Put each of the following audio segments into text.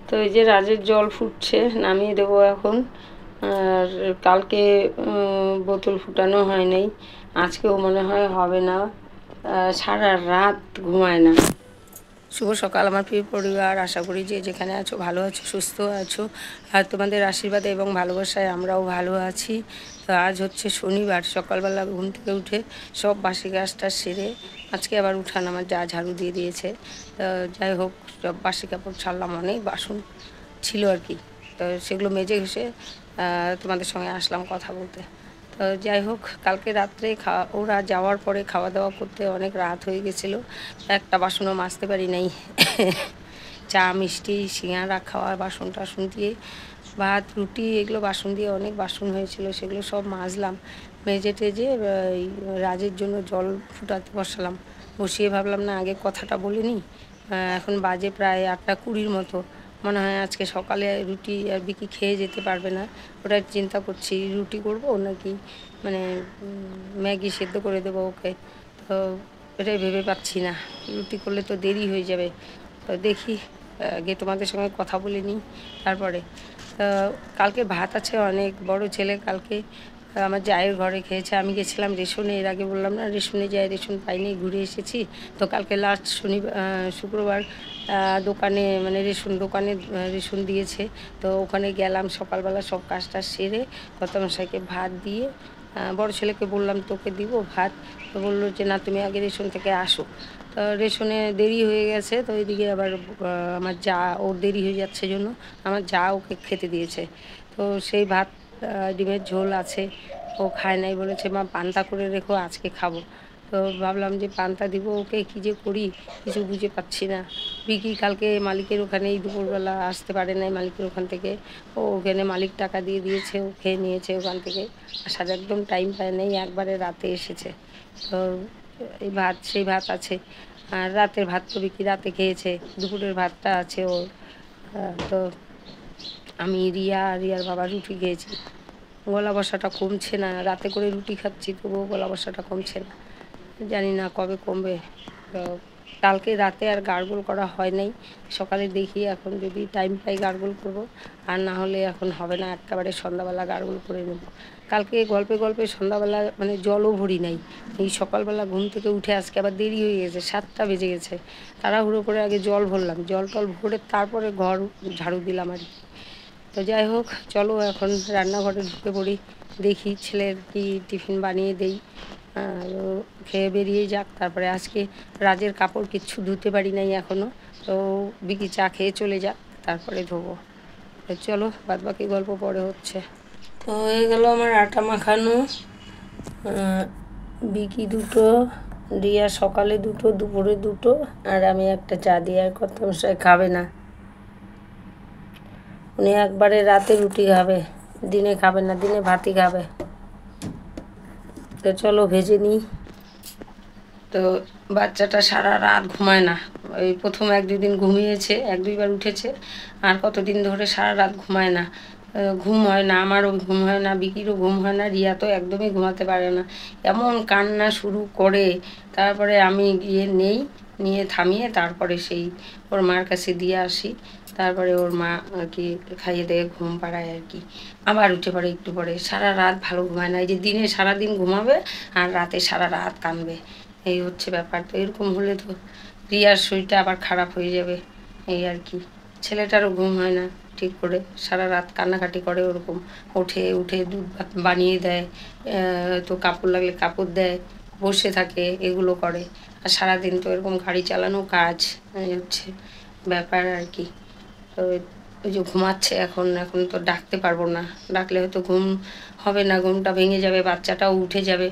তো এই যে রাজের জল ফুটছে, নামিয়ে দেবো এখন। আর কালকে বোতল ফুটানো হয় নাই, আজকেও মনে হয় হবে না। সারা রাত ঘুমায় না। শুভ সকাল আমার প্রিয় পরিবার, আশা করি যে যেখানে আছো ভালো আছো, সুস্থ আছো। আর তোমাদের আশীর্বাদে এবং ভালোবাসায় আমরাও ভালো আছি। তো আজ হচ্ছে শনিবার, সকালবেলা ঘুম থেকে উঠে সব বাসি কাজটা সেরে আজকে আবার উঠান আমার যা ঝাড়ু দিয়ে দিয়েছে। তো যাই হোক, সব বাসি কাপড় ছাড়লাম, অনেক বাসন ছিল আর কি। তো সেগুলো মেজে ঘষে তোমাদের সঙ্গে আসলাম কথা বলতে। তো যাই হোক, কালকে রাত্রে ওরা যাওয়ার পরে খাওয়া দাওয়া করতে অনেক রাত হয়ে গেছিলো, একটা বাসনও মাজতে পারি নাই। চা মিষ্টি সিঙাড়া খাওয়া বাসন টাসন দিয়ে, ভাত রুটি এগুলো বাসন দিয়ে অনেক বাসন হয়েছিল, সেগুলো সব মাজলাম। মেজে টেজে রাজের জন্য জল ফুটাতে বসালাম। বসিয়ে ভাবলাম না আগে কথাটা বলে নিই। এখন বাজে প্রায় 8:20 মতো। মনে হয় আজকে সকালে রুটি আর বিকি খেয়ে যেতে পারবে না, ওটাই চিন্তা করছি রুটি করব নাকি মানে ম্যাগি সেদ্ধ করে দেবো ওকে। তো এটাই ভেবে পাচ্ছি না, রুটি করলে তো দেরি হয়ে যাবে। তো দেখি, আগে তোমাদের সঙ্গে কথা বলে নিই তারপরে। কালকে ভাত আছে অনেক, বড় ছেলে কালকে আমার জায়ের ঘরে খেয়েছে। আমি গেছিলাম রেশনে, এর আগে বললাম না রেশনে যাই, রেশন পাইনি, ঘুরে এসেছি। তো কালকে লাস্ট শুক্রবার দোকানে মানে রেশন দোকানে রেশন দিয়েছে। তো ওখানে গেলাম সকালবেলা, সব কাজটা সেরে কর্তামশাইকে ভাত দিয়ে, বড় ছেলেকে বললাম তোকে দিব ভাত। তো বললো যে না তুমি আগে রেশন থেকে আসো। তো রেশনে দেরি হয়ে গেছে, তো এদিকে আবার আমার যা, ওর দেরি হয়ে যাচ্ছে জন্য আমার যা ওকে খেতে দিয়েছে। তো সেই ভাত ডিমের ঝোল আছে, ও খায় নাই, বলেছে মা পান্তা করে রেখো আজকে খাবো। তো ভাবলাম যে পান্তা দিব ওকে, কী যে করি কিছু বুঝে পাচ্ছি না। বিকি কালকে মালিকের ওখানেই দুপুরবেলা আসতে পারে নাই, মালিকের ওখান থেকে ও ওখানে মালিক টাকা দিয়ে দিয়েছে, ও খেয়ে নিয়েছে ওখান থেকে, আসার একদম টাইম পায় নেই, একবারে রাতে এসেছে। তো এই ভাত সেই ভাত আছে, আর রাতের ভাত তো বিকি রাতে খেয়েছে, দুপুরের ভাতটা আছে ওর। তো আমি রিয়ার বাবা রুটি খেয়েছি। গলা বসাটা কমছে না, রাতে করে রুটি খাচ্ছি তবুও গলা বসাটা কমছে না, জানি না কবে কমবে। তো কালকে রাতে আর গার্গল করা হয় নাই, সকালে দেখি এখন যদি টাইম পাই গার্গল করব, আর না হলে এখন হবে না, একেবারে সন্ধ্যাবেলা গার্গল করে নেব। কালকে গল্পে গল্পে সন্ধ্যাবেলা মানে জলও ভরি নাই, এই সকালবেলা ঘুম থেকে উঠে আজকে আবার দেরি হয়ে গেছে, 7টা বেজে গেছে। তাড়াহুড়ো করে আগে জল ভরলাম, জল টল ভরে তারপরে ঘর ঝাড়ু দিলাম আর কি। তো যাই হোক, চলো এখন রান্নাঘরে ঢুকে পড়ি, দেখি ছেলের কি টিফিন বানিয়ে দেই, ও খেয়ে বেরিয়ে যাক। তারপরে আজকে রাজের কাপড় কিচ্ছু ধুতে পারি নাই এখনও, তো বিকি চা খেয়ে চলে যাক, তারপরে ধোবো। তো চলো বাদবাকি গল্প পরে হচ্ছে। তো হয়ে গেল আমার আটা মাখানো, বিকি দুটো, রিয়া সকালে দুটো, দুপুরে দুটো, আর আমি একটা চা দিয়ে। আর কর্তামশাই খাবে না, উনি একবারে রাতে রুটি খাবে, দিনে খাবে না, দিনে ভাতই খাবে। তো চলো ভেজে নিই। তো বাচ্চাটা সারা রাত ঘুমায় না, ওই প্রথম 1-2 দিন ঘুমিয়েছে, 1-2বার উঠেছে, আর কতদিন ধরে সারা রাত ঘুমায় না। ঘুম হয় না, আমারও ঘুম হয় না, বিকিরও ঘুম হয় না, রিয়া তো একদমই ঘুমাতে পারে না, এমন কান্না শুরু করে। তারপরে আমি গিয়ে নিয়ে থামিয়ে তারপরে সেই ওর মার কাছে দিয়ে আসি, তারপরে ওর মা আর কি খাইয়ে দিয়ে ঘুম পাড়ায় আর কি। আবার উঠে পড়ে একটু পরে, সারা রাত ভালো ঘুমায় না, এই যে দিনে সারাদিন ঘুমাবে আর রাতে সারা রাত কাঁদবে, এই হচ্ছে ব্যাপার। তো এরকম হলে তো রিয়ার শরীরটা আবার খারাপ হয়ে যাবে, এই আর কি। ছেলেটারও ঘুম হয় না ঠিক করে, সারা রাত কান্নাকাটি করে, ওরকম উঠে উঠে দুধ ভাত বানিয়ে দেয়, তো কাপড় লাগলে কাপড় দেয়, বসে থাকে, এগুলো করে। আর সারাদিন তো এরকম গাড়ি চালানো কাজ, এই হচ্ছে ব্যাপার আর কি। তো ওই যে ঘুমাচ্ছে এখন, এখন তো ডাকতে পারবো না, ডাকলে হয়তো ঘুম হবে না, ঘুমটা ভেঙে যাবে, বাচ্চাটাও উঠে যাবে,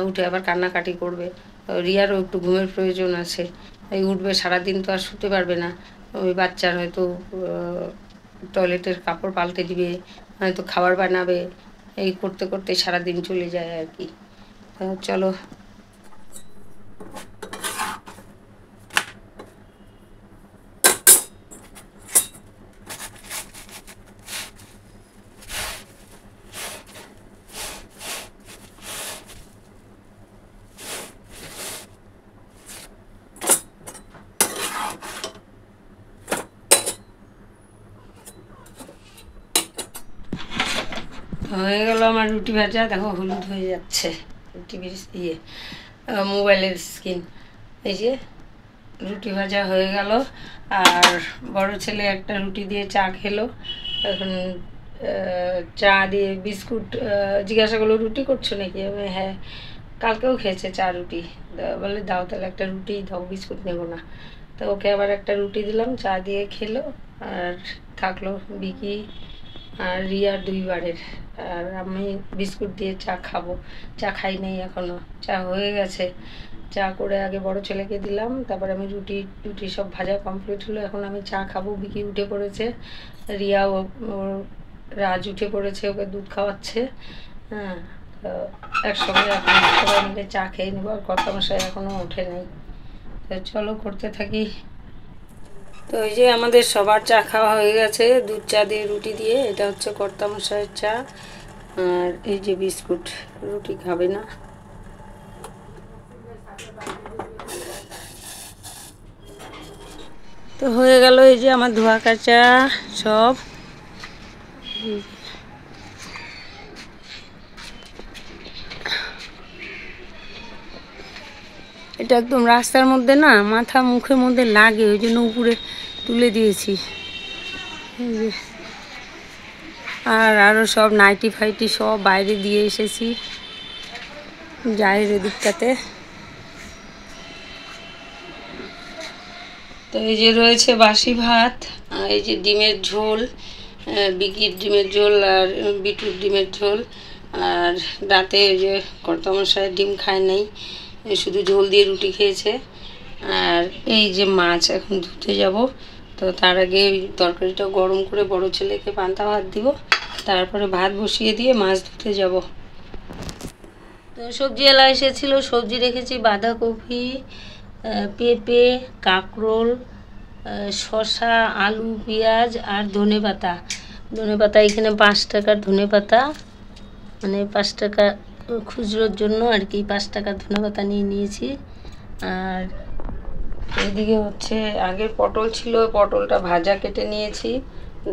উঠে আবার কান্নাকাটি করবে। রিয়ারও একটু ঘুমের প্রয়োজন আছে, এই উঠবে, সারাদিন তো আর শুতে পারবে না। ওই বাচ্চার হয়তো টয়লেটের কাপড় পাল্টে দিবে, হয়তো খাবার বানাবে, এই করতে করতে সারাদিন চলে যায় আর কি। চলো। আমার রুটি ভাজা দেখো হলুদ হয়ে যাচ্ছে, টিভির মোবাইলের স্ক্রিন। এই যে রুটি ভাজা হয়ে গেল, আর বড় ছেলে একটা রুটি দিয়ে চা খেলো। এখন চা দিয়ে বিস্কুট, জিজ্ঞাসা করলো রুটি করছো নাকি? আমি হ্যাঁ, কালকেও খেয়েছে চা রুটি। বলে দাও তাহলে একটা রুটি দাও, বিস্কুট নেবো না। তো ওকে আবার একটা রুটি দিলাম, চা দিয়ে খেলো। আর থাকলো বিকি আর রিয়ার দুইবারের, আর আমি বিস্কুট দিয়ে চা খাবো। চা খাই নাই এখনও, চা হয়ে গেছে। চা করে আগে বড় ছেলেকে দিলাম, তারপর আমি রুটি টুটি সব ভাজা কমপ্লিট হলো। এখন আমি চা খাবো। বিকি উঠে পড়েছে, রিয়া ওর রাজ উঠে পড়েছে, ওকে দুধ খাওয়াচ্ছে। হ্যাঁ, তো একসঙ্গে এখন সবাই মিলে চা খেয়ে নেবো। আর কর্তামশাই এখনও ওঠে নাই। তো চলো করতে থাকি। তো এই যে আমাদের সবার চা খাওয়া হয়ে গেছে, দুধ চা দিয়ে রুটি দিয়ে। এটা হচ্ছে কর্তামশাইয়ের চা, আর এই যে বিস্কুট, রুটি খাবে না। তো হয়ে গেল এই যে আমার ধোয়া কাচা সব। এটা একদম রাস্তার মধ্যে না, মাথা মুখের মধ্যে লাগে, ওই জন্য উপরে তুলে দিয়েছি। আর আরও সব নাইটি ফাইটি সব বাইরে দিয়ে এসেছি জায়ের দিকটাতে। তো এই যে রয়েছে বাসি ভাত, আর এই যে ডিমের ঝোল, বিকির ডিমের ঝোল আর বিটুর ডিমের ঝোল। আর রাতে ওই যে কর্তামশাই ডিম খায় নাই, শুধু ঝোল দিয়ে রুটি খেয়েছে। আর এই যে মাছ এখন ধুতে যাব। তো তার আগে ওই তরকারিটা গরম করে বড় ছেলেকে পান্তা ভাত দিব, তারপরে ভাত বসিয়ে দিয়ে মাছ ধুতে যাব। তো সবজিওয়ালা এসেছিল, সবজি রেখেছি বাঁধাকপি, পেঁপে, কাঁকরোল, শসা, আলু, পেঁয়াজ আর ধনেপাতা। ধনেপাতা এখানে 5 টাকার ধনেপাতা, মানে 5 টাকা খুচরোর জন্য আর কি 5 টাকার ধনেপাতা নিয়ে নিয়েছি। আর এদিকে হচ্ছে আগের পটল ছিল, পটলটা ভাজা কেটে নিয়েছি।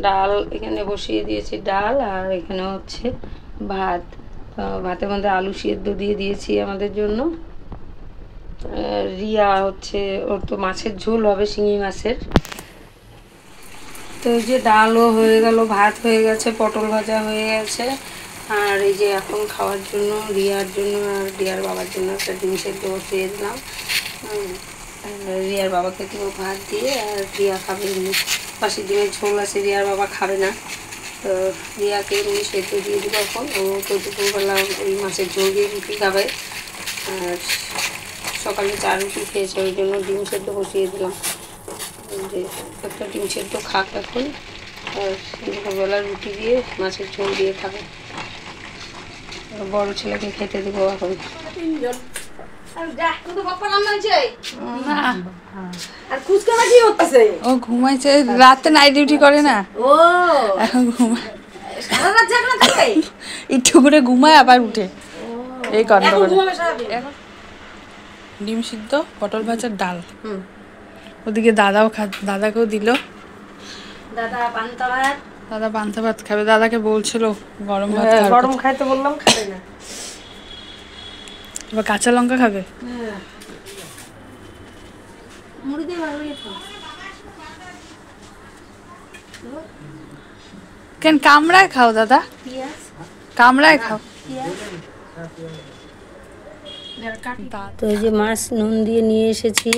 ডাল এখানে বসিয়ে দিয়েছি, ডাল। আর এখানে হচ্ছে ভাত, ভাতের মধ্যে আলু সিদ্ধ দিয়ে দিয়েছি আমাদের জন্য। রিয়া হচ্ছে, ওর তো মাছের ঝোল হবে, শিঙি মাছের। তো এই যে ডালও হয়ে গেল, ভাত হয়ে গেছে, পটল ভাজা হয়ে গেছে। আর এই যে এখন খাওয়ার জন্য রিয়ার জন্য আর রিয়ার বাবার জন্য একটা ডিম সেদ্ধ বসিয়ে দিলাম। রিয়ার বাবাকে দেবো ভাত দিয়ে, আর রিয়া খাবে এমনি বাসি ডিমের ঝোল আছে, রিয়ার বাবা খাবে না। তো রিয়াকে এমনি সেদ্ধ দিয়ে দেবো এখন। ও তো দুপুরবেলা ওই মাছের ঝোল দিয়ে রুটি খাবে, আর সকালে চা রুটি খেয়েছে, ওই জন্য ডিম সেদ্ধ বসিয়ে দিলাম। যে একটা ডিম সেদ্ধ খাক এখন, আর দুপুরবেলা রুটি দিয়ে মাছের ঝোল দিয়ে খাবে। বড় ছেলেকে খেতে দেবো এখন। ও ঘুমাইছে, রাতে নাইট ডিউটি করে না, এখন ঘুমায়, একটু করে ঘুমায় আবার উঠে, এই কাণ্ড করে। ডিম সিদ্ধ, পটল ভাজার ডাল। ওদিকে দাদাকেও দিল। দাদা পান্তা ভাত খাবে, দাদাকে বলছিল গরম ভাত, গরম খাইতে বললাম, খাবে না। এবার কাঁচা লঙ্কা খাবে। কেন কামড়ায় খাও দাদা, কামড়ায় খাও। তো এই যে মাছ নুন দিয়ে নিয়ে এসেছি,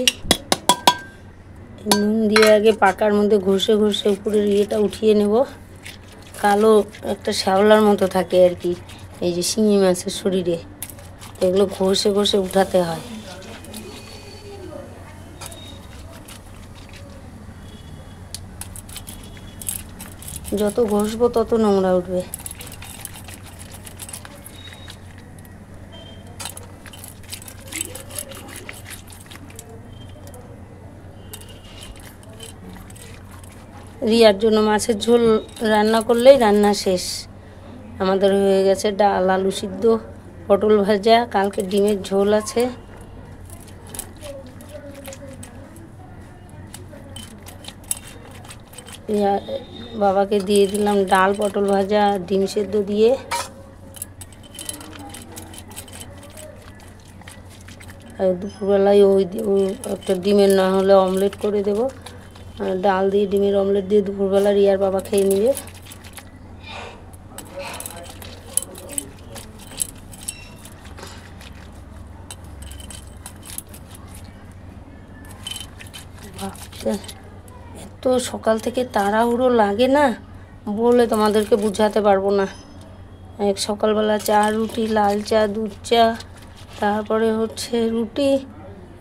নুন দিয়ে আগে পাকার মধ্যে ঘষে ঘষে উপরের ইয়েটা উঠিয়ে নেব। কালো একটা শ্যাওলার মতো থাকে আর কি এই যে শিঙি মাছের শরীরে, এগুলো ঘষে ঘষে উঠাতে হয়। যত ঘষবো তত নোংরা উঠবে। রিয়ার জন্য মাছের ঝোল রান্না করলেই রান্না শেষ। আমাদের হয়ে গেছে ডাল, আলু সিদ্ধ, পটল ভাজা, কালকে ডিমের ঝোল আছে। বাবাকে দিয়ে দিলাম ডাল, পটল ভাজা, ডিম সেদ্ধ দিয়ে। আর দুপুরবেলায় ওই একটা ডিমের না হলে অমলেট করে দেবো, ডাল দিয়ে ডিমের অমলেট দিয়ে দুপুরবেলা রিয়ার বাবা খেয়ে নিবে। এত সকাল থেকে তাড়াহুড়ো লাগে না, বলে তোমাদেরকে বুঝাতে পারবো না। এক সকালবেলা চা, রুটি, লাল চা, দুধ চা, তারপরে হচ্ছে রুটি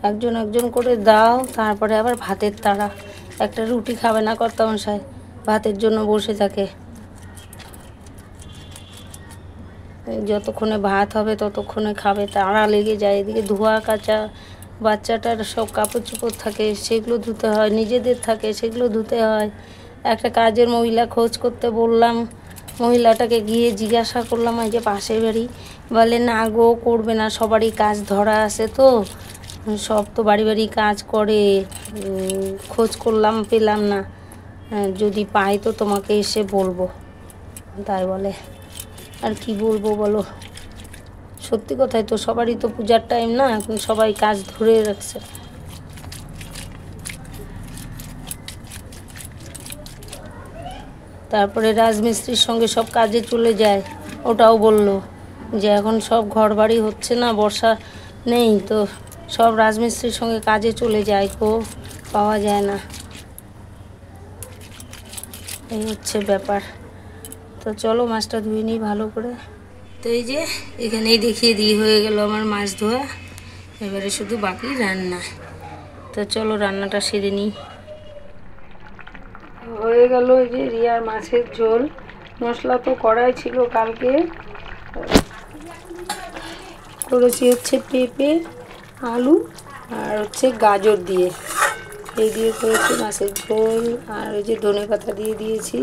একজন একজন করে দাও, তারপরে আবার ভাতের তাড়া। একটা রুটি খাবে না কর্তামশাই, ভাতের জন্য বসে থাকে। যতক্ষণে ভাত হবে ততক্ষণে খাবে, তাড়া লেগে যায়। এদিকে ধোয়া কাচা, বাচ্চাটার সব কাপড় চোপড় থাকে সেগুলো ধুতে হয়, নিজেদের থাকে সেগুলো ধুতে হয়। একটা কাজের মহিলা খোঁজ করতে বললাম, মহিলাটাকে গিয়ে জিজ্ঞাসা করলাম, এই যে পাশের বাড়ি, বলে না গো করবে না, সবারই কাজ ধরা আছে তো, সব তো বাড়ি বাড়ি কাজ করে, খোঁজ করলাম পেলাম না, যদি পাই তো তোমাকে এসে বলবো। তাই বলে, আর কি বলবো বলো, সত্যি কথাই তো, সবারই তো পূজার টাইম না, এখন সবাই কাজ ধরে রাখছে। তারপরে রাজমিস্ত্রির সঙ্গে সব কাজে চলে যায়, ওটাও বলল যে এখন সব ঘর বাড়ি হচ্ছে না, বর্ষা নেই তো সব রাজমিস্ত্রির সঙ্গে কাজে চলে যায়, কো পাওয়া যায় না। এই হচ্ছে ব্যাপার। তো চলো মাছটা ধুয়ে নিই ভালো করে। তো এই যে এখানেই দেখিয়ে দিয়ে হয়ে গেল আমার মাছ ধোয়া, এবারে শুধু বাকি রান্না। তো চলো রান্নাটা সেরে নিই। হয়ে গেল এই যে রিয়ার মাছের ঝোল, মশলা তো কড়াই ছিল কালকে, করেছি হচ্ছে পেঁপে, আলু আর হচ্ছে গাজর দিয়ে, এই দিয়ে করেছি মাছের ঝোল। আর ওই যে ধনেপাতা দিয়ে দিয়েছি।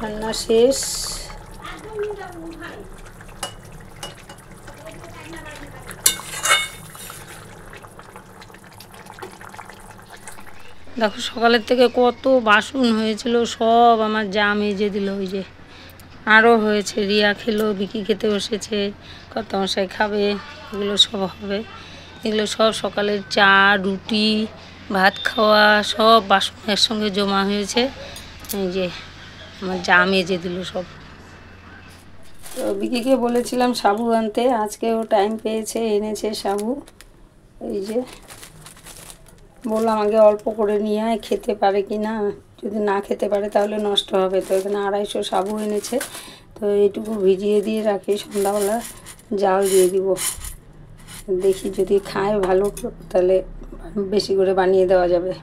রান্না শেষ। দেখো সকালের থেকে কত বাসন হয়েছিল, সব আমার যা মেজে দিল। ওই যে আরও হয়েছে, রিয়া খেলো, বিকি খেতে বসেছে, কর্তামশাই খাবে, এগুলো সব হবে। এগুলো সব সকালের চা, রুটি, ভাত খাওয়া সব বাসন একসঙ্গে জমা হয়েছে। এই যে আমার যা মেজে দিল সব। তো বিকিকে বলেছিলাম সাবু আনতে, আজকেও টাইম পেয়েছে, এনেছে সাবু। এই যে বললাম আগে অল্প করে নিয়ে আয়, খেতে পারে কি না, যদি না খেতে পারে তাহলে নষ্ট হবে। তো এখানে 250 সাবু এনেছে, তো এইটুকু ভিজিয়ে দিয়ে রাখি, সন্ধ্যাবেলা জাল দিয়ে দিব। দেখি যদি খায় ভালো, তাহলে বেশি করে বানিয়ে দেওয়া যাবে।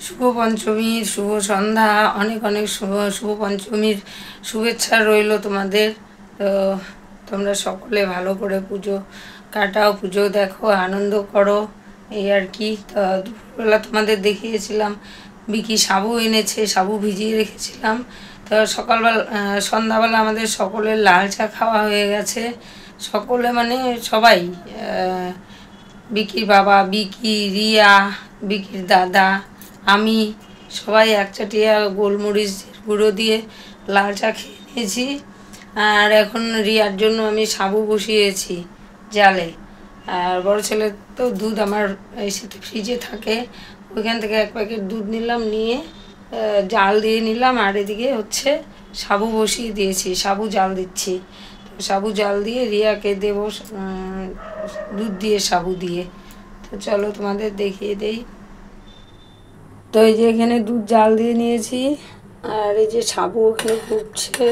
শুভ পঞ্চমীর শুভ সন্ধ্যা, অনেক অনেক শুভ পঞ্চমীর শুভেচ্ছা রইল তোমাদের। তো তোমরা সকলে ভালো করে পুজো কাটাও, পুজো দেখো, আনন্দ করো, এই আর কি। তো দুপুরবেলা তোমাদের দেখিয়েছিলাম বিকি সাবু এনেছে, সাবু ভিজিয়ে রেখেছিলাম। তো সকালবেলা সন্ধ্যাবেলা আমাদের সকলের লাল চা খাওয়া হয়ে গেছে, সকলে মানে সবাই, বিকির বাবা, বিকি, রিয়া, বিকির দাদা, আমি, সবাই একচাটিয়া গোলমরিচ গুঁড়ো দিয়ে লাল চা খেয়ে নিয়েছি। আর এখন রিয়ার জন্য আমি সাবু বসিয়েছি জালে। আর বড় ছেলের তো দুধ আমার এই সাথে ফ্রিজে থাকে, ওইখান থেকে 1 প্যাকেট দুধ নিলাম, নিয়ে জাল দিয়ে নিলাম। আর এদিকে হচ্ছে সাবু বসিয়ে দিয়েছি, সাবু জাল দিচ্ছি। সাবু জাল দিয়ে রিয়াকে দেবো দুধ দিয়ে, সাবু দিয়ে। তো চলো তোমাদের দেখিয়ে দেই। তো এই যে এখানে দুধ জাল দিয়ে নিয়েছি, আর এই যে সাবু ওখানে ফুটছে।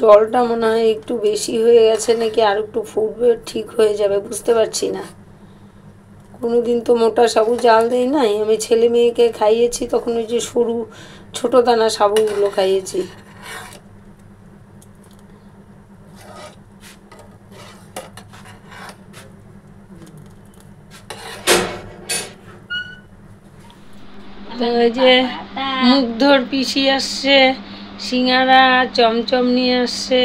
জলটা মনে হয় একটু বেশি হয়ে গেছে নাকি আর একটু ফুটবে, ঠিক হয়ে যাবে, বুঝতে পারছি না। কোনোদিন তো মোটা সাবু জাল দেই নাই, আমি ছেলে মেয়েকে খাইয়েছি তখন ওই যে সরু ছোটো দানা সাবুগুলো খাইয়েছি। তো ওই যে মুগ্ধর পিসি আসছে, সিঙ্গারা চমচম নিয়ে আসছে।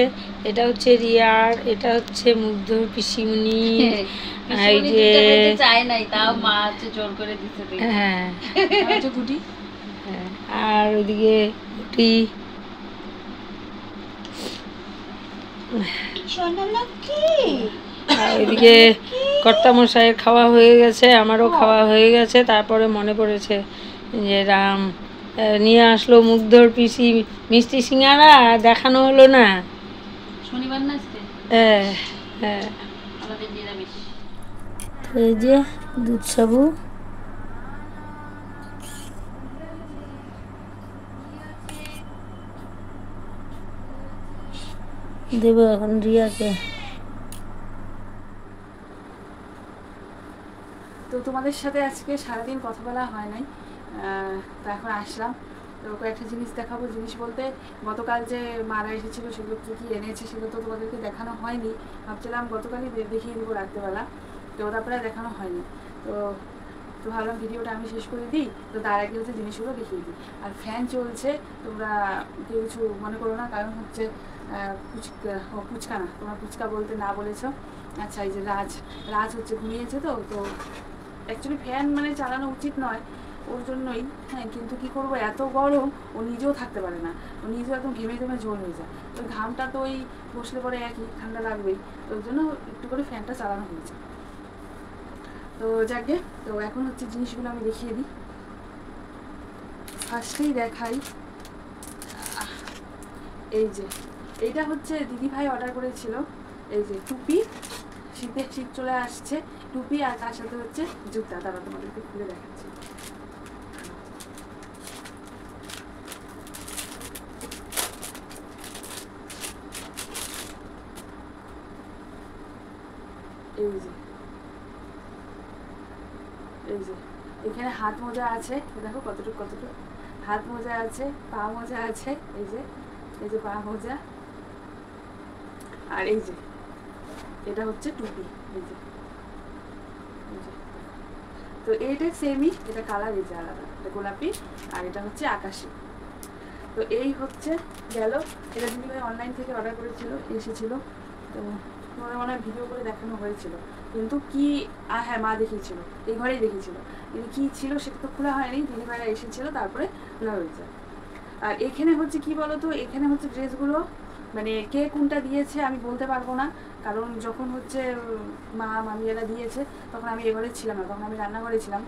এটা হচ্ছে রিয়ার, এটা হচ্ছে মুগ্ধর পিসিমণি। এই যে হ্যাঁ, আর ওইদিকে রুটি। আর ওইদিকে কর্তামশাইয়ের খাওয়া হয়ে গেছে, আমারও খাওয়া হয়ে গেছে। তারপরে মনে পড়েছে যে রাম নিয়ে আসলো মুগ্ধর পিসি মিষ্টি সিঙ্গারা, দেখানো হলো না। শনিবার না আজকে? হ্যাঁ হ্যাঁ। আমাদের নিরামিষ। এই যে দুধ সাবু, দেবো এখন রিয়াকে। তো তোমাদের সাথে আজকে সারাদিন কথা বলা হয় নাই, তো এখন আসলাম। তো কয়েকটা জিনিস দেখাবো। জিনিস বলতে গতকাল যে মারা এসেছিলো সেগুলো কী কী এনেছে সেগুলো তো তোমাদেরকে দেখানো হয়নি। ভাবছিলাম গতকালই দেখিয়ে দেবো রাত্রেবেলা, তো তারপরে দেখানো হয়নি। তো তো ভাবলাম ভিডিওটা আমি শেষ করে দিই, তো তার আগে হচ্ছে জিনিসগুলো দেখিয়ে দিই। আর ফ্যান চলছে, তোমরা কেউ কিছু মনে করো না, কারণ হচ্ছে ফুচকা না, তোমরা ফুচকা বলতে না বলেছো। আচ্ছা, এই যে রাজ হচ্ছে ঘুমিয়েছে, তো তো অ্যাকচুয়ালি ফ্যান মানে চালানো উচিত নয় ওর জন্যই, হ্যাঁ, কিন্তু কি করবো, এত গরম ও নিজেও থাকতে পারে না, ও নিজেও একদম ঘেমে ঘেমে ঝোল হয়ে যায়। তো ঘামটা তো ওই বসলে পরে একই ঠান্ডা লাগবেই, তো ওর জন্য একটু করে ফ্যানটা চালানো হয়েছে। তো যাকে, তো এখন হচ্ছে জিনিসগুলো আমি দেখিয়ে দিই। ফার্স্টেই দেখাই, এই যে এইটা হচ্ছে দিদিভাই অর্ডার করেছিল। এই যে টুপি, শীত চলে আসছে, টুপি আর তার সাথে হচ্ছে জুতা। তারা তোমাদেরকে খুলে দেখাচ্ছি। এই যে এখানে হাত মোজা আছে, দেখো কতটুকু হাত মোজা আছে, পা মোজা আছে। এই যে পা মোজা, আর এই যে এটা হচ্ছে টুপি। এই যে তো এইটা সেমই, এটা কালার এই যে আলাদা, এটা গোলাপি আর এটা হচ্ছে আকাশি। তো এই হচ্ছে গেল। এটা দিদিভাই অনলাইন থেকে অর্ডার করেছিল, এসেছিল। তো তোমাদের মনে হয় ভিডিও করে দেখানো হয়েছিল, কিন্তু কি, হ্যাঁ, মা দেখিয়েছিল, এই ঘরেই দেখিয়েছিল, কিন্তু কী ছিল সেটা তো খোলা হয়নি। দিদিভাইরা এসেছিল, তারপরে খোলা হয়েছে। আর এখানে হচ্ছে কি বলতো, এখানে হচ্ছে ড্রেসগুলো মানে কে কোনটা দিয়েছে আমি বলতে পারবো না, কারণ যখন হচ্ছে মামিয়ারা দিয়েছে তখন আমি এঘরে ছিলাম না, তখন আমি রান্নাঘরে ছিলাম।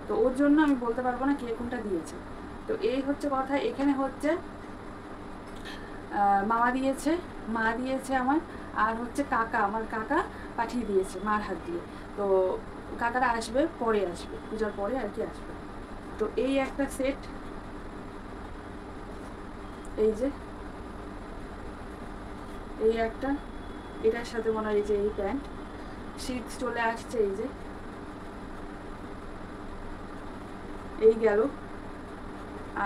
তো ওর জন্য আমি বলতে পারবো না কে কোনটা দিয়েছে। তো এই হচ্ছে কথা। এখানে হচ্ছে মামা দিয়েছে, মা দিয়েছে আমার, আর হচ্ছে আমার কাকা পাঠিয়ে দিয়েছে মার হাত দিয়ে। তো কাকারা আসবে, পরে আসবে, পূজার পরে আর কি আসবে। তো এই একটা সেট, এই যে এই একটা, এটার সাথে মনে হয় এই যে এই প্যান্ট, শীত চলে আসছে, এই যে এই গেল।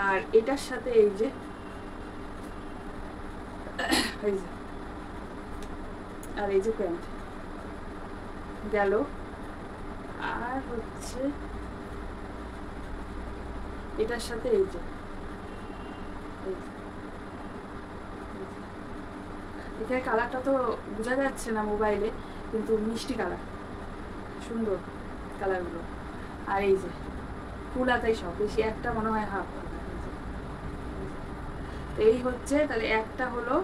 আর এটার সাথে এই যে আর এই যে প্যান্ট গেল। আর হচ্ছে এটার সাথে এই যে এখানে কালারটা তো বোঝা যাচ্ছে না মোবাইলে, কিন্তু মিষ্টি কালার, সুন্দর কালারগুলো। আর এই যে ফুল হাতাই সব, বেশি একটা মনে হয় হাফ। এই হচ্ছে, তাহলে একটা হলো,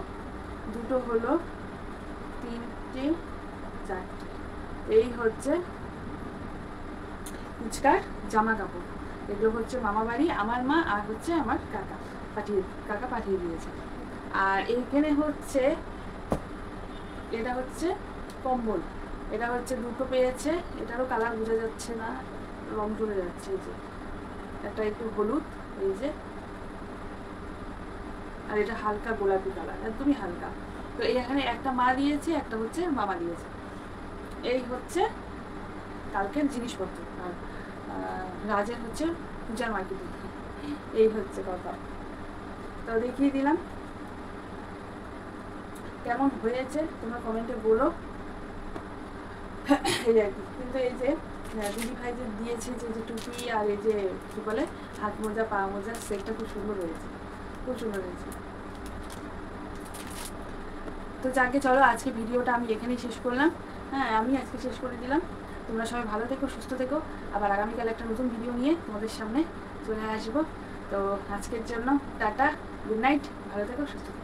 দুটো হলো, তিনটে, চারটে। এই হচ্ছে ফুচকার জামা কাপড়। এগুলো হচ্ছে মামা বাড়ি, আমার মা আর হচ্ছে আমার কাকা পাঠিয়ে দিয়েছে। আর এইখানে হচ্ছে এটা হচ্ছে কম্বল, এটা হচ্ছে দুটো পেয়েছে, এটারও কালার বোঝা যাচ্ছে না, রং চলে যাচ্ছে। এই যে একটা একটু হলুদ, এই যে, আর এটা হালকা গোলাপি কালার, একদমই হালকা। তো এখানে একটা মা দিয়েছে, একটা হচ্ছে মামা দিয়েছে। এই হচ্ছে কালকের জিনিসপত্র। আর রাজের হচ্ছে পূজার মার্কেটিং। এই হচ্ছে কথা। তো দেখিয়ে দিলাম, কেমন হয়েছে তোমরা কমেন্টে বলো। এই আর কি। কিন্তু এই যে দিদিভাই যে দিয়েছে যে টুপি আর এই যে কি বলে হাত মোজা, পা মোজা, সেটটা খুব সুন্দর হয়েছে, খুব সুন্দর হয়েছে। তো যাকে, চলো আজকে ভিডিওটা আমি এখানেই শেষ করলাম। হ্যাঁ, আমি আজকে শেষ করে দিলাম। তোমরা সবাই ভালো থেকো, সুস্থ থেকো। আবার আগামীকাল একটা নতুন ভিডিও নিয়ে তোমাদের সামনে চলে আসবো। তো আজকের জন্য টাটা। গুড নাইট, ভালো থেকো, সুস্থ থেকো।